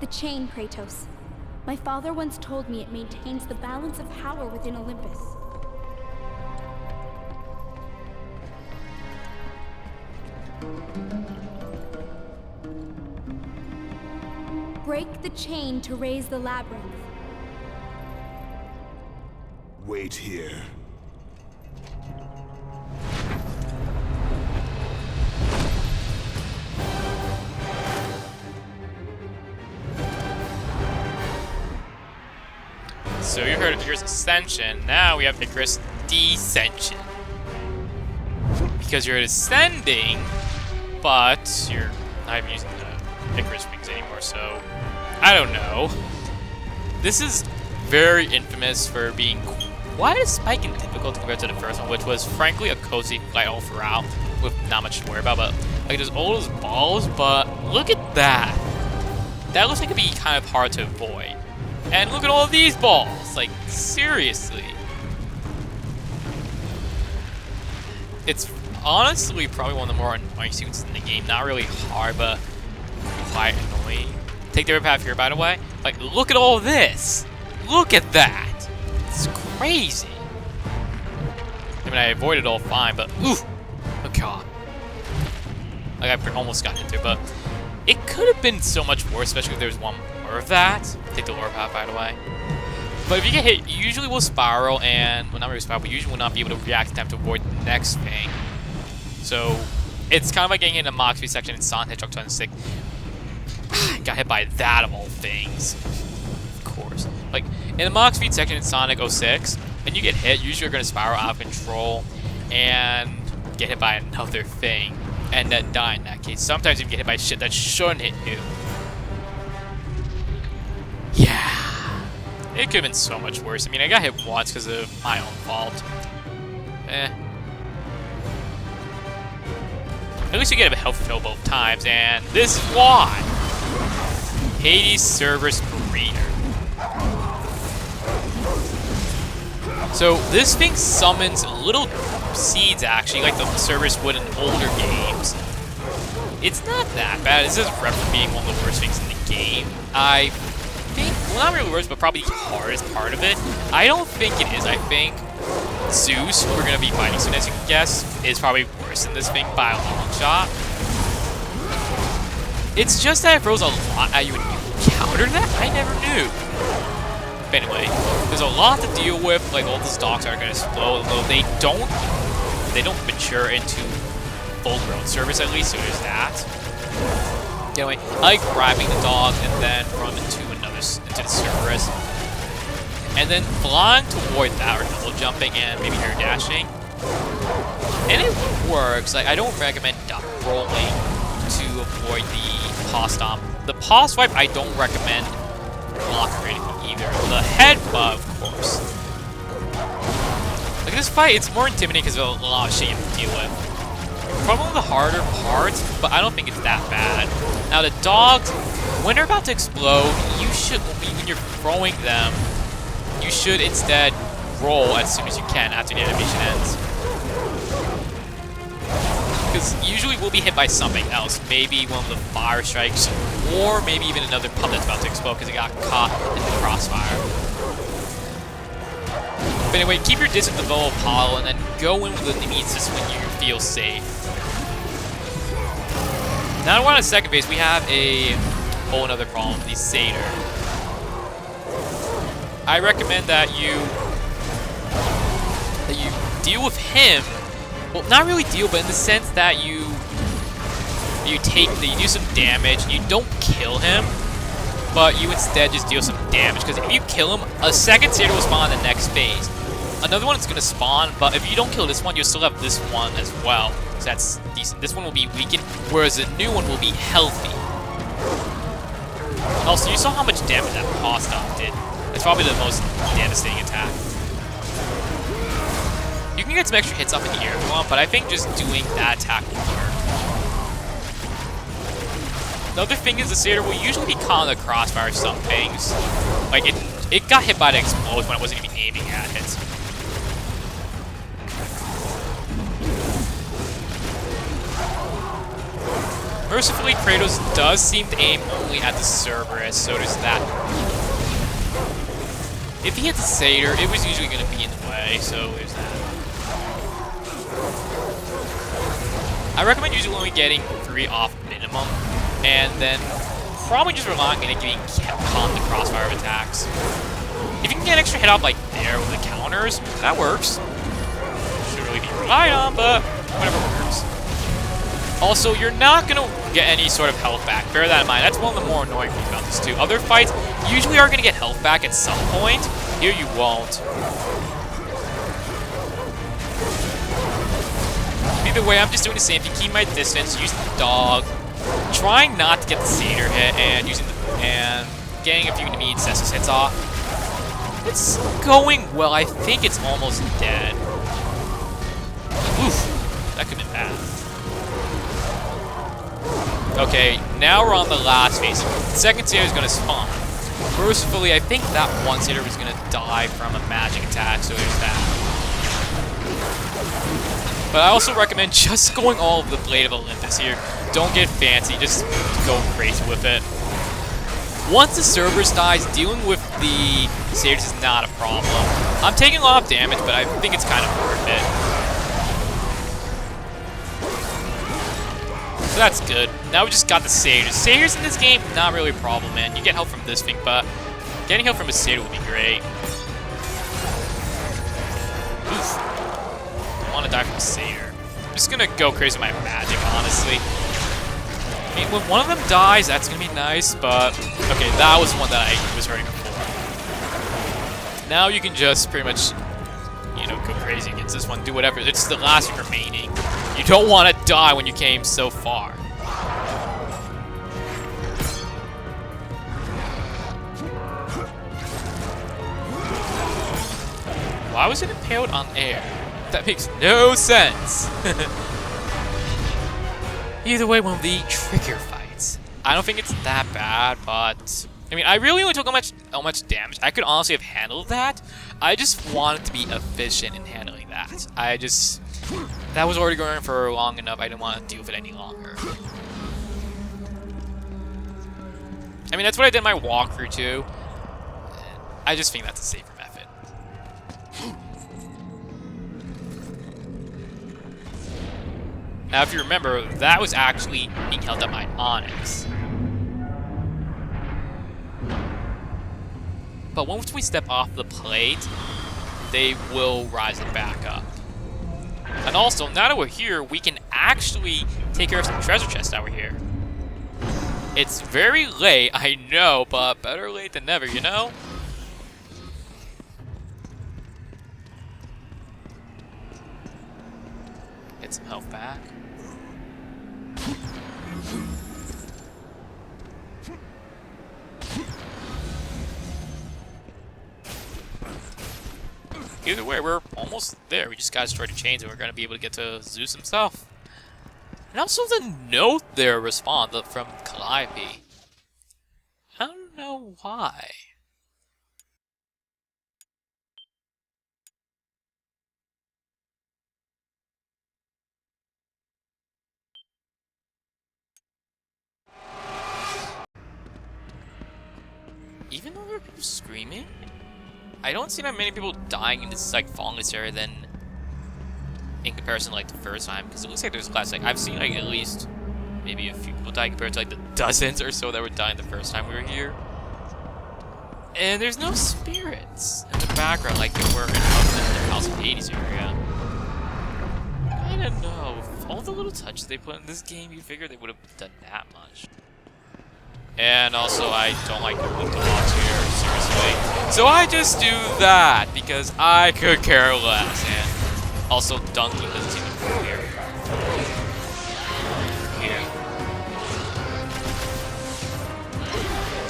The chain, Kratos. My father once told me it maintains the balance of power within Olympus. Break the chain to raise the labyrinth. Wait here. So you heard of Icarus Ascension, now we have Icarus Descension. Because you're ascending, but you're not even using the Icarus wings anymore, so I don't know. This is very infamous for being quite a spike in difficulty compared to the first one, which was frankly a cozy flight all throughout with not much to worry about. But like there's all those balls, but look at that. That looks like it'd be kind of hard to avoid. And look at all of these balls, like seriously. It's honestly probably one of the more annoying sequences in the game. Not really hard, but quite annoying. Take the other path here, by the way. Like, look at all this. Look at that. It's crazy. I mean, I avoided all fine, but ooh, oh god. Like I almost got into it, but it could have been so much worse, especially if there was one more of that. Take the lower path, by the way. But if you get hit, you usually will spiral, and well, not really spiral, but you usually will not be able to react in time to avoid the next thing. So it's kind of like getting in a Mach 3 section in Sonic Hedgehog 26. Got hit by that of all things. Of course. Like in the Mach 3 section in Sonic 06, when you get hit, usually you're going to spiral out of control and get hit by another thing, and then die in that case. Sometimes you get hit by shit that shouldn't hit you. Yeah. It could have been so much worse. I mean, I got hit once because of my own fault. At least you get a health fill both times, and this is why. Hades Cerberus breeder. So this thing summons little seeds, actually, like the Cerberus would in older games. It's not that bad. This is rep for being one of the worst things in the game. I think, well, not really worst, but probably the hardest part of it. I don't think it is. I think Zeus, who we're going to be fighting soon, as you can guess, is probably worse than this thing by a long shot. It's just that it throws a lot at you when you counter that. I never knew. But anyway, there's a lot to deal with. Like all the stocks are going to explode, although they don't mature into full-grown Cerberus at least. So there's that. Anyway, I like grabbing the dog and then from into the Cerberus, and then flying toward that or double jumping and maybe air dashing. And it works. Like I don't recommend duck rolling to avoid the paw stomp. The paw swipe I don't recommend blocking or anything either. The headbutt, of course. Like this fight, it's more intimidating because of a lot of shit you have to deal with. Probably one of the harder parts, but I don't think it's that bad. Now the dogs, when they're about to explode, you should, when you're throwing them, you should instead roll as soon as you can after the animation ends. Because usually we'll be hit by something else. Maybe one of the fire strikes, or maybe even another pup that's about to explode because it got caught in the crossfire. But anyway, keep your distance with the bow of Apollo and then go in with the immune system when you feel safe. Now we're on a second phase, we have a whole another problem, the Satyr. I recommend that you deal with him. Well, not really deal, but in the sense that you do some damage. You don't kill him, but you instead just deal some damage. Because if you kill him, a second Satyr will spawn in the next phase. Another one is going to spawn, but if you don't kill this one, you'll still have this one as well. So that's decent. This one will be weakened, whereas the new one will be healthy. Also, you saw how much damage that paw stomp did. It's probably the most devastating attack. You can get some extra hits up in the air if you want, but I think just doing that attack will work. The other thing is the Satyr will usually be caught on the crossfire some things. Like, it got hit by the explosion when it wasn't even aiming at it. Mercifully, Kratos does seem to aim only at the Cerberus, so there's that. If he hit the Satyr, it was usually going to be in the way, so there's that. I recommend usually only getting 3 off minimum, and then probably just relying on it getting caught in the crossfire of attacks. If you can get an extra hit off like there with the counters, that works. Shouldn't really be relied on, but whatever works. Also, you're not going to get any sort of health back. Bear that in mind. That's one of the more annoying things about this too. Other fights usually are going to get health back at some point. Here you won't. Either way, I'm just doing the same thing. Keep my distance, use the dog, trying not to get the Satyr hit, and getting a few immediate Cessus hits off. It's going well. I think it's almost dead. Oof, that could have been bad. Okay, now we're on the last phase. The second Satyr is going to spawn. Mercifully, I think that one Satyr was going to die from a magic attack, so there's that. But I also recommend just going all of the Blade of Olympus here. Don't get fancy, just go crazy with it. Once the Cerberus dies, dealing with the Satyrs is not a problem. I'm taking a lot of damage, but I think it's kind of worth it. So that's good. Now we just got the Satyrs. Satyrs in this game, not really a problem, man. You get help from this thing, but getting help from a Satyr would be great. Oof. I want to die from a Satyr. I'm just going to go crazy with my magic, honestly. I mean, when one of them dies, that's going to be nice, but... Okay, that was one that I was hurting before. Now you can just pretty much, you know, go crazy against this one, do whatever. It's the last thing remaining. You don't want to die when you came so far. Why was it impaled on air? That makes no sense. Either way, one of the trickier fights. I don't think it's that bad, but... I mean, I really only took how much damage. I could honestly have handled that. I just wanted to be efficient in handling that. That was already going for long enough. I didn't want to deal with it any longer. I mean, that's what I did in my walkthrough, too. I just think that's a safer method. Now, if you remember, that was actually being held up by Onyx. But once we step off the plate, they will rise it back up. And also, now that we're here, we can actually take care of some treasure chests that were here. It's very late, I know, but better late than never, you know? Get some health back. Either way, we're almost there. We just gotta destroy the chains and we're gonna be able to get to Zeus himself. And also the note there respond from Calliope. I don't know why. Even though there are people screaming, I don't see that many people dying in this like Fallenless area than in comparison to, like, the first time, because it looks like there's less. Like, I've seen like at least maybe a few people die compared to like the dozens or so that were dying the first time we were here. And there's no spirits in the background like there were in the House of Hades area. I don't know. With all the little touches they put in this game, you figure they would have done that much. And also, I don't like going to dogs here, seriously. So I just do that, because I could care less. And also, dunking doesn't seem to be here. Here.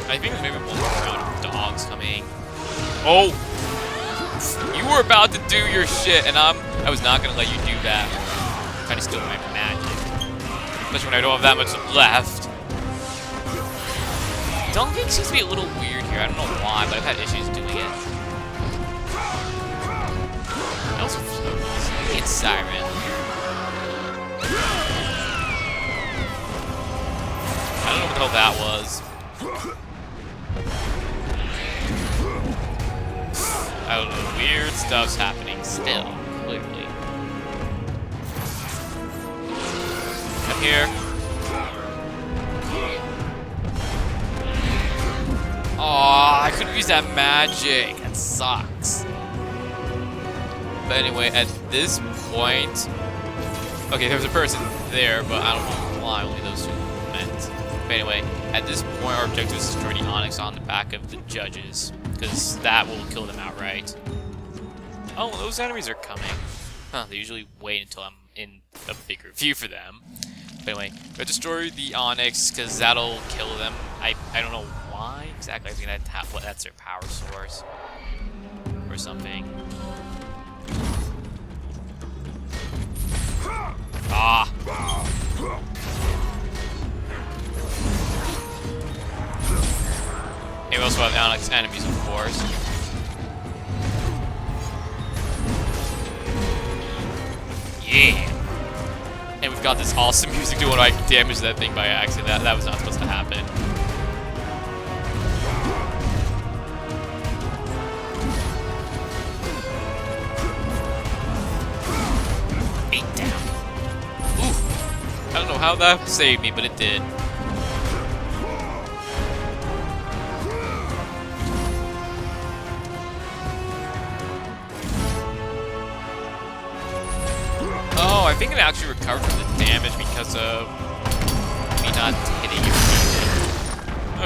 I think there's maybe one more round of dogs coming. Oh! You were about to do your shit, and I was not going to let you do that. I'm trying to steal my magic. Especially when I don't have that much left. Dunking seems to be a little weird here. I don't know why, but I've had issues doing it. I also it's Siren. the hell that was. I don't know, weird stuff's happening still, clearly. Come here. Aw, I couldn't use that magic. That sucks. But anyway, at this point... Okay, there was a person there, but I don't know why only those two meant. But anyway, at this point, our objective is to destroy the onyx on the back of the judges, because that will kill them outright. Oh, those enemies are coming. Huh, they usually wait until I'm in a bigger view for them. But anyway, we'll destroy the onyx, because that'll kill them. I don't know why exactly. I think that's their power source. Or something. Ah! And we also have onyx enemies, of course. Yeah! And we've got this awesome music doing like damage that thing by accident. That was not supposed to happen. Eight down. Ooh. I don't know how that saved me, but it did. Oh, I think it actually recovered from the damage because of me not hitting it.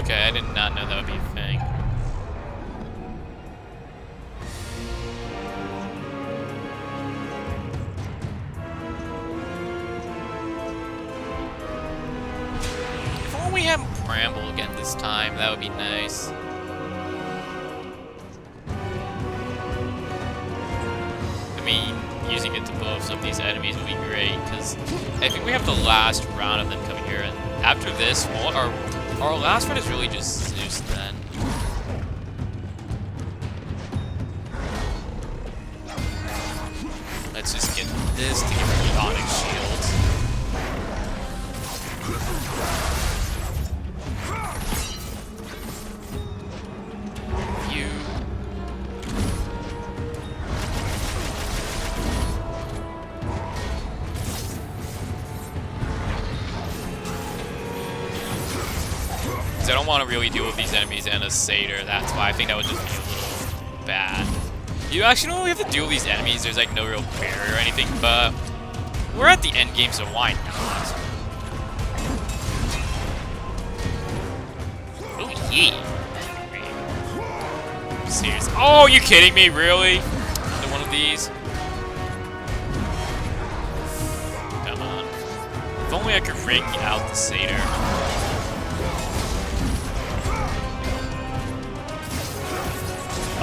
Okay, I did not know that would be a thing. If only we had Bramble again this time, that would be nice. I mean, using it to blow up some of these enemies would be great, because I think we have the last round of them coming here, and after this, well, our last fight is really just Zeus then. Let's just get this to get rid of the onyx shields. I don't want to really deal with these enemies and a satyr, that's why I think that would just be a little bad. You actually don't really have to deal with these enemies, there's like no real barrier or anything, but we're at the end game, so why not? Oh yeah! Serious? Oh, are you kidding me? Really? Another one of these? Come on. If only I could ring out the satyr.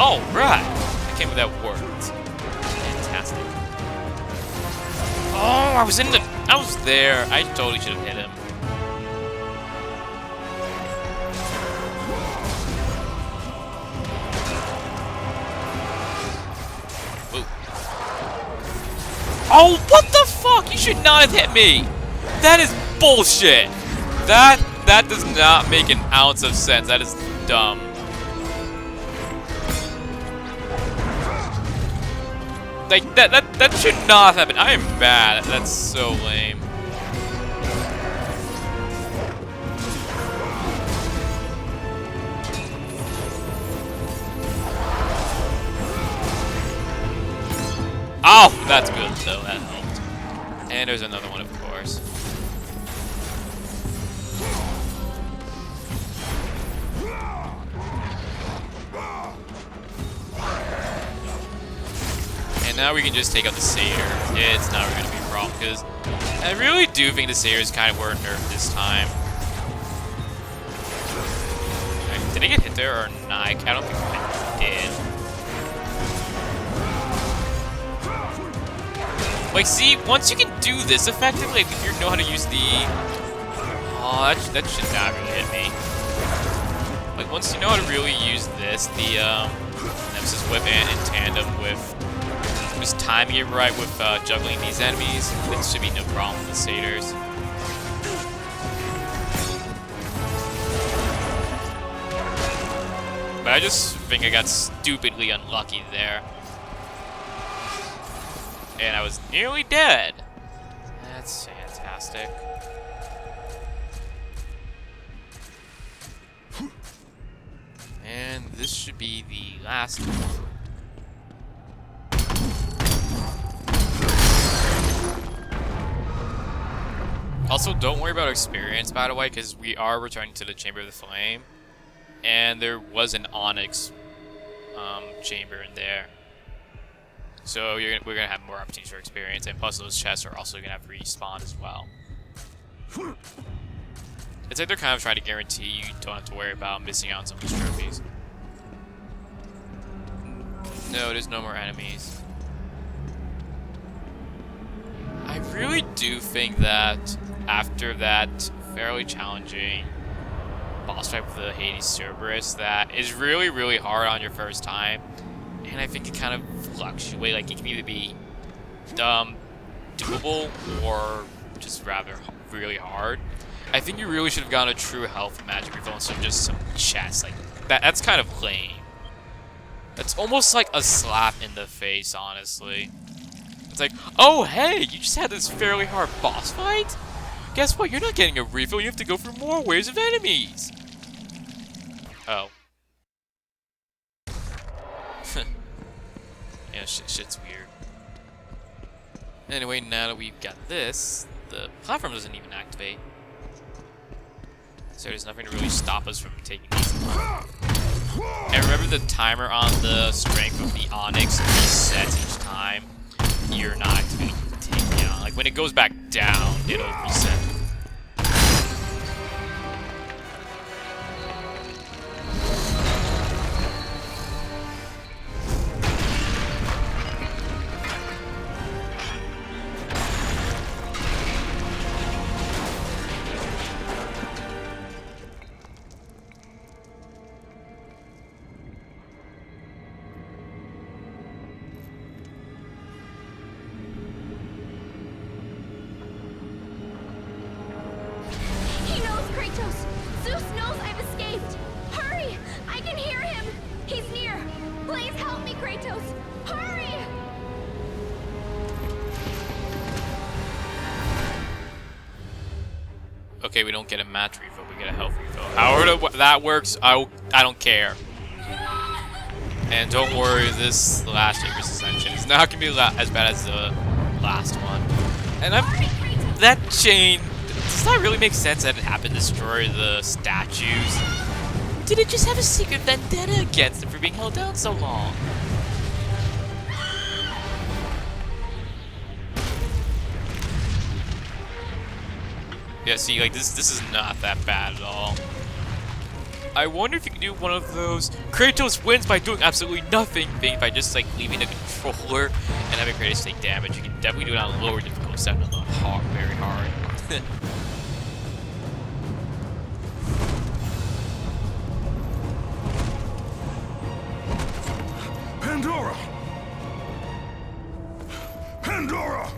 Oh, right! I came with that word. Fantastic. Oh, I was there. I totally should have hit him. Ooh. Oh, what the fuck? You should not have hit me! That is bullshit! That does not make an ounce of sense. That is dumb. Like, that should not happen. I am mad. That's so lame. Oh, that's good, though. That helped. And there's another one, of course. And now we can just take out the satyr. It's not going to be a problem, because I really do think the satyr is kind of where nerfed this time. Did I get hit there or not? I don't think I did. Like, see, once you can do this effectively, like, if you know how to use the... Oh, that should not really hit me. Like, once you know how to really use this, the Nemesis Whip, and in tandem with just timing it right with juggling these enemies, it should be no problem with the satyrs. But I just think I got stupidly unlucky there. And I was nearly dead. That's fantastic. And this should be the last one. Also, don't worry about experience, by the way, because we are returning to the Chamber of the Flame. And there was an onyx chamber in there. So we're going to have more opportunities for experience. And plus, those chests are also going to have respawn as well. It's like they're kind of trying to guarantee you don't have to worry about missing out on some of those trophies. No, there's no more enemies. I really do think that after that fairly challenging boss fight with the Hades Cerberus that is really, really hard on your first time, and I think it kind of fluctuates. Like, it can either be doable or just rather really hard. I think you really should have gotten a true health magic refill instead of just some chests. Like, that's kind of lame. That's almost like a slap in the face, honestly. It's like, oh hey, you just had this fairly hard boss fight? Guess what, you're not getting a refill, you have to go for more waves of enemies! Oh. Yeah, shit's weird. Anyway, now that we've got this, the platform doesn't even activate. So there's nothing to really stop us from taking these. And remember the timer on the strength of the onyx resets each time you're not activating the takedown. Like, when it goes back down, it'll reset. Zeus knows I've escaped! Hurry! I can hear him! He's near! Please help me, Kratos! Hurry! Okay, we don't get a match refill, we get a health refill. However that works, I don't care. And don't worry, this last Cereberus Ascension is not gonna be as bad as the last one. And that chain, does that really make sense that it happened to destroy the statues? Did it just have a secret vendetta against it for being held down so long? Yeah, see, like, this is not that bad at all. I wonder if you can do one of those Kratos wins by doing absolutely nothing thing by just, like, leaving the controller and having Kratos take damage. You can definitely do it on a lower difficulty set, not hard, very hard. Pandora! Pandora!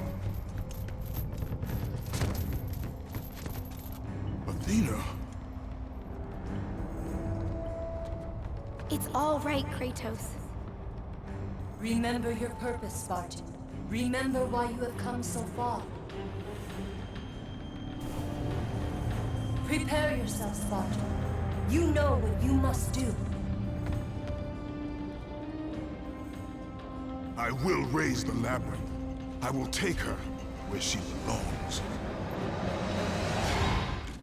Athena? It's all right, Kratos. Remember your purpose, Spartan. Remember why you have come so far. Prepare yourself, Spartan. You know what you must do. I will raise the Labyrinth. I will take her where she belongs.